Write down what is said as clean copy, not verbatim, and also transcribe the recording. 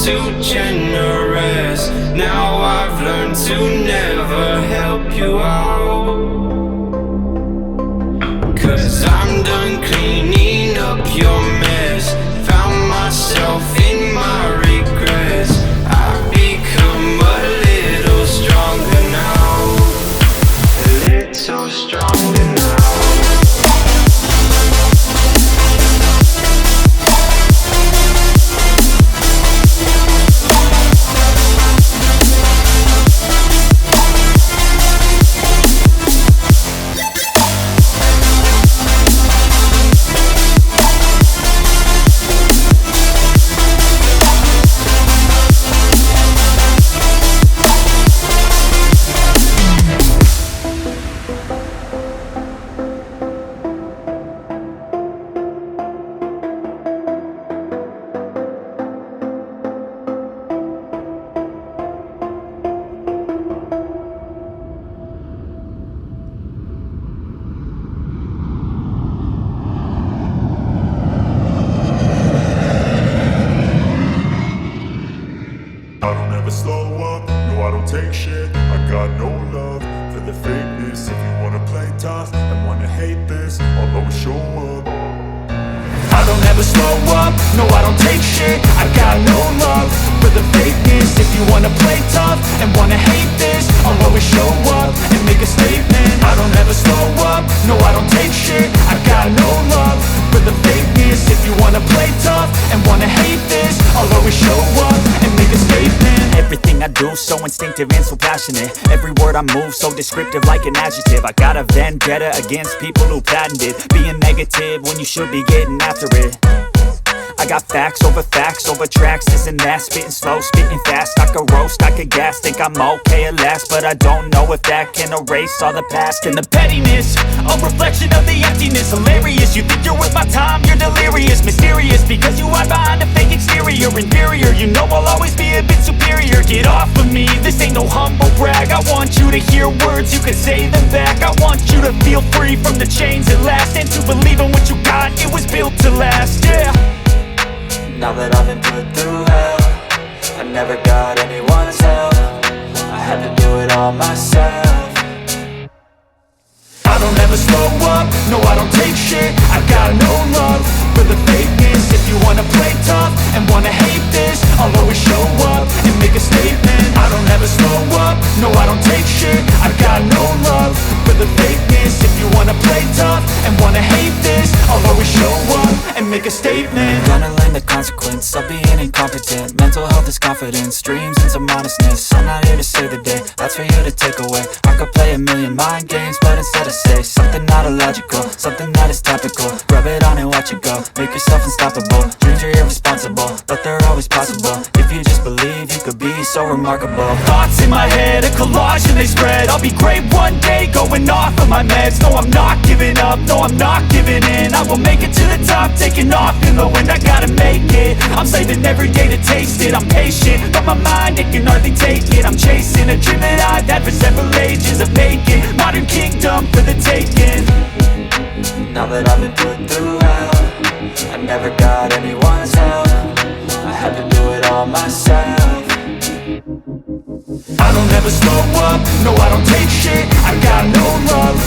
too generous. Now I've learned to never help you out, 'cause I'm done cleaning up your mess. Found myself in my regrets. I've become a little stronger now, a little stronger now. I don't ever slow up, no I don't take shit. I got no love for the fakeness. If you wanna play tough and wanna hate this, I'll always show up. I don't ever slow up, no I don't take shit. I got no love for the fakeness. If you wanna play tough and wanna hate this, I'll always show up and make a statement. I don't ever slow up, no I don't take shit. I got no love for the fakeness. If you wanna play tough and wanna hate this, I'll always show up and make a statement. Everything I do so instinctive and so passionate. Every word I move so descriptive like an adjective. I got a vendetta against people who patented being negative when you should be getting after it. I got facts over tracks, this and that. Spitting slow, spitting fast. I could roast, I could gas. Think I'm okay at last, but I don't know if that can erase all the past. And the pettiness, a reflection of the emptiness. Hilarious, you think you're worth my time, you're delirious. Mysterious, because you hide behind a fake exterior. Inferior, you know I'll always be a bit superior. Get off of me, this ain't no humble brag. I want you to hear words, you can say them back. I want you to feel free from the chains at last, and to believe in what you got, it was built to last, yeah. Now that I've been put through hell, I never got anyone's help. I had to do it all myself. I don't ever slow up, no I don't take shit. I got no love for the fakeness. If you wanna play tough and wanna hate this, I'll always show up and make a statement. I don't ever slow up, no I don't take shit. I got no love for the fakeness. If you wanna play tough and wanna hate this, I'll always show up and make a statement. Gonna learn the consequence of being incompetent. Mental health is confidence, dreams and some honestness. I'm not here to save the day, that's for you to take away. I could play a million mind games, but instead I say something not illogical, something that is topical. Rub it on and watch it go, make yourself unstoppable. Dreams are irresponsible, but they're always possible. If you just believe, you could be so remarkable. Thoughts in my head, a collage and they spread. I'll be great one day, going off of my meds. No, I'm not giving up, no, I'm not giving in. I will make it to the top, taking off in the wind. I gotta make it, I'm saving every day to taste it. I'm patient, but my mind, it can hardly take it. I'm chasing a dream that I've had for several ages of making modern kingdom for the taking. Now that I've been put through hell, I never got anyone's help. I had to do it all myself. I don't ever slow up, no I don't take shit. I got no love